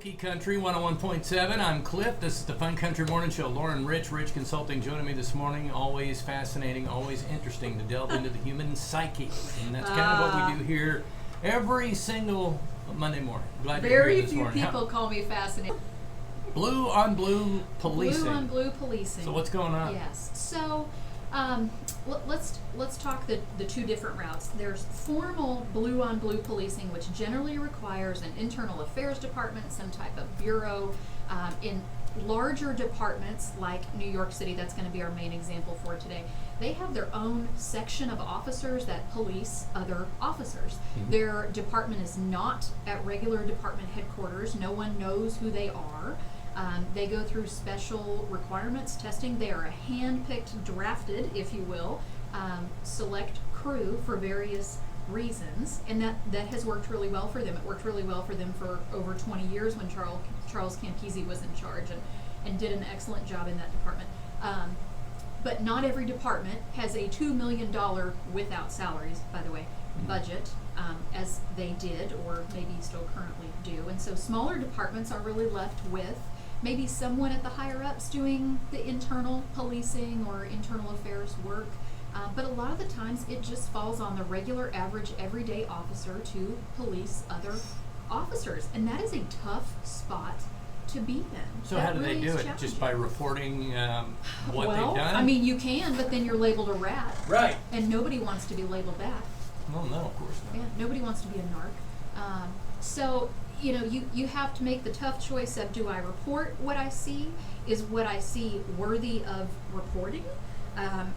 Hickey Country 101.7. I'm Cliff. This is the Fun Country Morning Show. Lauren Rich Consulting joining me this morning. Always fascinating, always interesting to delve into the human psyche. And that's kind of what we do here every single Monday morning. Glad you're here this morning. Very few people call me fascinating. Blue on blue policing. Blue on blue policing. So what's going on? Yes. So let's talk the two different routes. There's formal blue on blue policing, which generally requires an internal affairs department, some type of bureau. In larger departments like New York City, that's going to be our main example for today. They have their own section of officers that police other officers. Mm-hmm. Their department is not at regular department headquarters. No one knows who they are. They go through special requirements, testing. They are a hand-picked, drafted, if you will, select crew for various reasons, and that has worked really well for them. It worked really well for them for over 20 years when Charles Campisi was in charge and did an excellent job in that department. But not every department has a $2 million, without salaries, by the way, budget, as they did or maybe still currently do. And so smaller departments are really left with maybe someone at the higher ups doing the internal policing or internal affairs work. But a lot of the times it just falls on the regular, average, everyday officer to police other officers. And that is a tough spot to be in. So that how do really they do it? Just by reporting what they've done? I mean, you can, but then you're labeled a rat. Right. And nobody wants to be labeled that. Well, no, of course not. Yeah, nobody wants to be a narc. So, you have to make the tough choice of, do I report what I see? Is what I see worthy of reporting?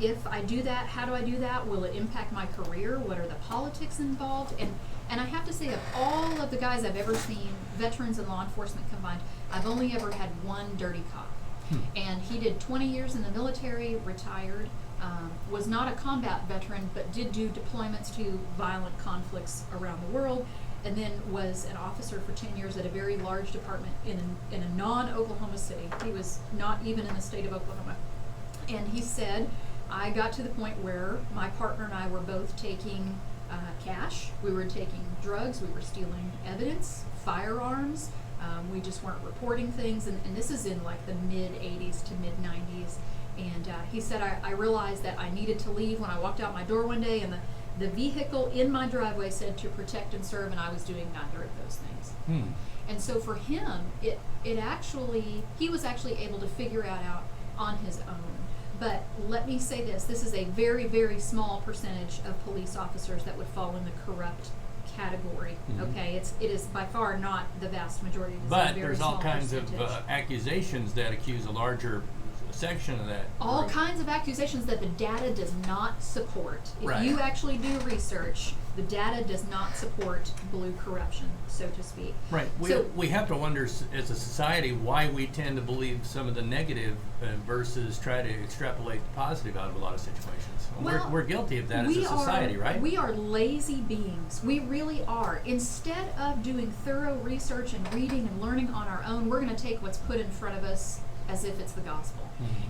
If I do that, how do I do that? Will it impact my career? What are the politics involved? And I have to say, of all of the guys I've ever seen, veterans and law enforcement combined, I've only ever had one dirty cop. And he did 20 years in the military, retired, was not a combat veteran, but did do deployments to violent conflicts around the world, and then was an officer for 10 years at a very large department in a non-Oklahoma city. He was not even in the state of Oklahoma. And he said, I got to the point where my partner and I were both taking cash, we were taking drugs, we were stealing evidence, firearms, we just weren't reporting things, and this is in like the mid-'80s to mid-'90s. And he said, I realized that I needed to leave when I walked out my door one day, and the vehicle in my driveway said to protect and serve, and I was doing neither of those things. And so for him, he was actually able to figure it out on his own. But let me say this is a very, very small percentage of police officers that would fall in the corrupt category. Okay, it is by far not the vast majority. But there's all kinds of accusations that accuse a larger section of that. All kinds of accusations that the data does not support. If you actually do research, the data does not support blue corruption, so to speak. Right. We have to wonder as a society why we tend to believe some of the negative versus try to extrapolate the positive out of a lot of situations. Well, we're guilty of that as a society, right? We are lazy beings. We really are. Instead of doing thorough research and reading and learning on our own, we're going to take what's put in front of us as if it's the gospel.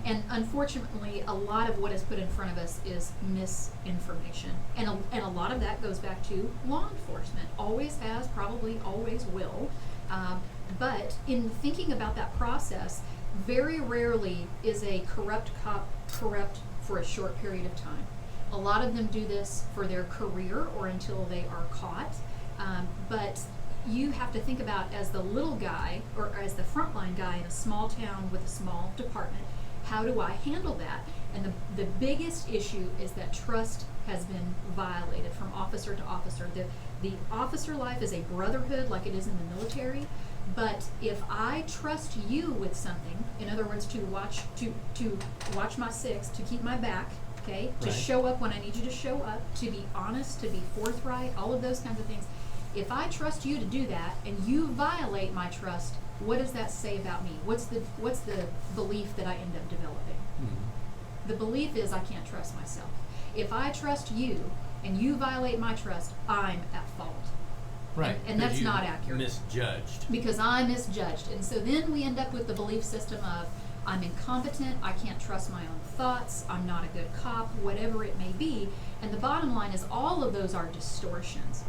And unfortunately, a lot of what is put in front of us is misinformation. And a lot of that goes back to law enforcement. Always has, probably always will. But in thinking about that process, very rarely is a corrupt cop corrupt for a short period of time. A lot of them do this for their career or until they are caught. But you have to think about, as the little guy or as the frontline guy in a small town with a small department, how do I handle that? And the biggest issue is that trust has been violated from officer to officer. The officer life is a brotherhood like it is in the military, but if I trust you with something, in other words, to watch my six, to keep my back, okay, to show up when I need you to show up, to be honest, to be forthright, all of those kinds of things. If I trust you to do that and you violate my trust, what does that say about me? What's the belief that I end up developing? The belief is I can't trust myself. If I trust you and you violate my trust, I'm at fault. Right. And that's not accurate. Misjudged. Because I misjudged. And so then we end up with the belief system of I'm incompetent, I can't trust my own thoughts, I'm not a good cop, whatever it may be. And the bottom line is all of those are distortions.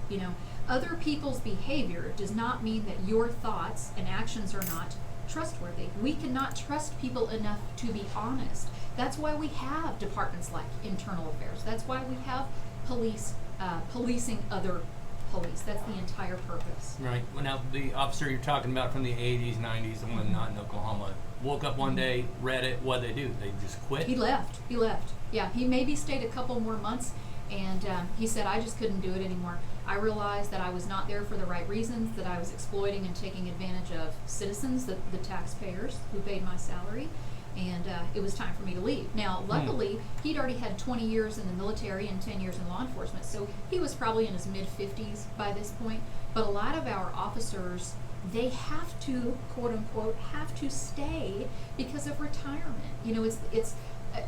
Other people's behavior does not mean that your thoughts and actions are not trustworthy. We cannot trust people enough to be honest. That's why we have departments like internal affairs. That's why we have police policing other police. That's the entire purpose. Right. Well, now, the officer you're talking about from the 80s, 90s, the one not in Oklahoma, woke up one day, read it, what'd they do? They just quit? He left. Yeah, he maybe stayed a couple more months, and he said, I just couldn't do it anymore. I realized that I was not there for the right reasons, that I was exploiting and taking advantage of citizens, the taxpayers who paid my salary, and it was time for me to leave. Now, luckily, he'd already had 20 years in the military and 10 years in law enforcement, so he was probably in his mid-50s by this point. But a lot of our officers, they have to, quote unquote, have to stay because of retirement. You know, it's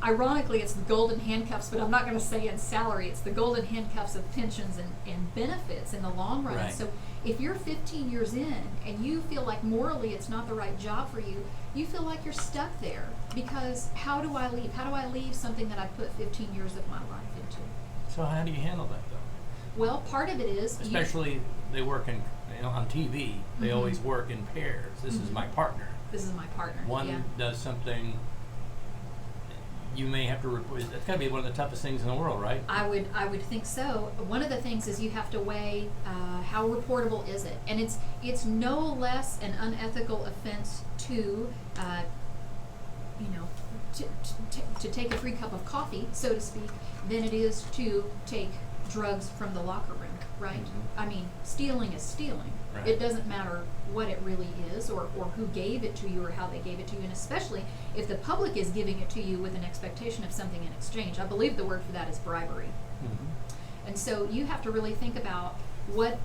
ironically, it's the golden handcuffs, but I'm not going to say in salary. It's the golden handcuffs of pensions and benefits in the long run. Right. So if you're 15 years in and you feel like morally it's not the right job for you, you feel like you're stuck there because how do I leave? How do I leave something that I put 15 years of my life into? So how do you handle that, though? Well, part of it is... Especially they work in, on TV, they always work in pairs. This is my partner. This is my partner. One does something... You may have to report. That's got to be one of the toughest things in the world, right? I would think so. One of the things is you have to weigh how reportable is it, and it's no less an unethical offense to, to take a free cup of coffee, so to speak, than it is to take drugs from the locker room, right? I mean, stealing is stealing. Right. It doesn't matter what it really is or who gave it to you or how they gave it to you, and especially if the public is giving it to you with an expectation of something in exchange. I believe the word for that is bribery. And so you have to really think about what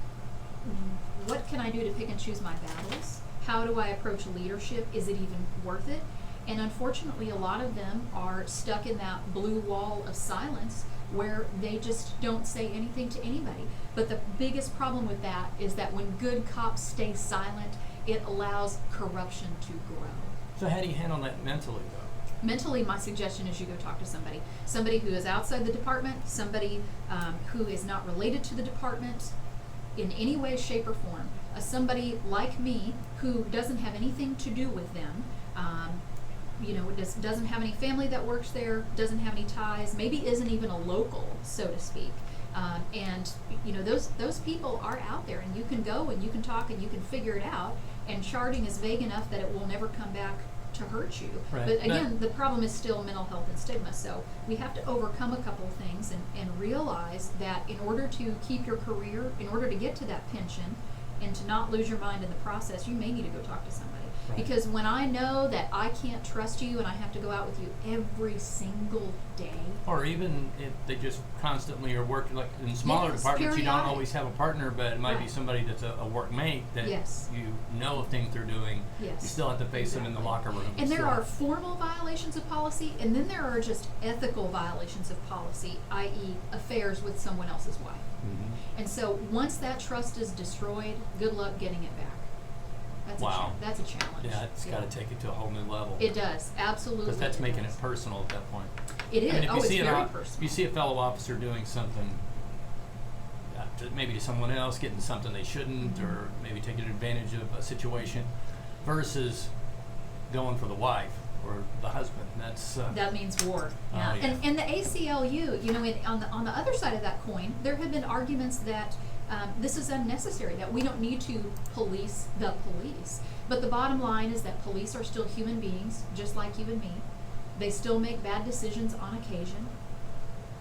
can I do to pick and choose my battles? How do I approach leadership? Is it even worth it? And unfortunately, a lot of them are stuck in that blue wall of silence where they just don't say anything to anybody. But the biggest problem with that is that when good cops stay silent, it allows corruption to grow. So how do you handle that mentally, though? Mentally, my suggestion is you go talk to somebody who is outside the department, somebody who is not related to the department in any way, shape, or form. Somebody like me who doesn't have anything to do with them, doesn't have any family that works there, doesn't have any ties, maybe isn't even a local, so to speak. And those people are out there, and you can go and you can talk and you can figure it out. And charting is vague enough that it will never come back to hurt you. Right. But again, the problem is still mental health and stigma. So we have to overcome a couple of things and realize that in order to keep your career, in order to get to that pension, and to not lose your mind in the process, you may need to go talk to somebody. Right. Because when I know that I can't trust you and I have to go out with you every single day. Or even if they just constantly are working, like in smaller departments, you don't periodic. always have a partner, but it might be Right. somebody that's a workmate that you know of things they're doing. Yes. You still have to face them in the locker room. And there are formal violations of policy, and then there are just ethical violations of policy, i.e. affairs with someone else's wife. And so once that trust is destroyed, good luck getting it back. That's a challenge. Yeah, it's got to take it to a whole new level. It does, absolutely. Because that's making it personal at that point. It is. I mean, if it's you see very if personal. you see a fellow officer doing something, maybe to someone else, getting something they shouldn't, or maybe taking advantage of a situation, versus going for the wife or the husband, that means war. Yeah. And the ACLU, on the other side of that coin, there have been arguments that this is unnecessary, that we don't need to police the police. But the bottom line is that police are still human beings, just like you and me. They still make bad decisions on occasion.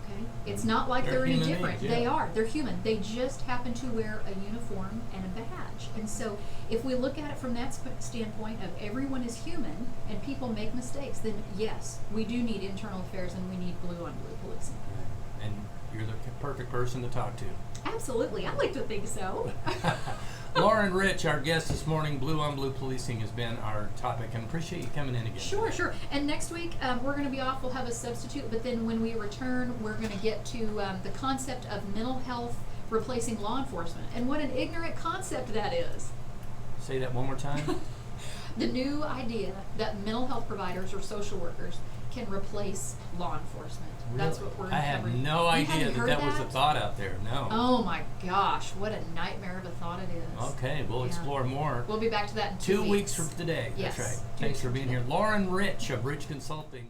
Okay? It's not like they're any different. Beings, yeah. They are. They're human. They just happen to wear a uniform and a badge. And so if we look at it from that standpoint of everyone is human and people make mistakes, then yes, we do need internal affairs and we need blue on blue policing. And you're the perfect person to talk to. Absolutely. I like to think so. Lauren Rich, our guest this morning. Blue on Blue Policing has been our topic, and appreciate you coming in again. Sure. And next week, we're going to be off. We'll have a substitute, but then when we return, we're going to get to the concept of mental health replacing law enforcement. And what an ignorant concept that is. Say that one more time. The new idea that mental health providers or social workers can replace law enforcement. That's Really? what we're I had covering. no You idea hadn't that heard that was a thought out there. No. Oh my gosh, what a nightmare of a thought it is. Okay, we'll Yeah. explore more. We'll be back to that in 2 weeks from today. Yes. That's right. 2 Thanks weeks for from being today. here. Lauren Rich of Rich Consulting.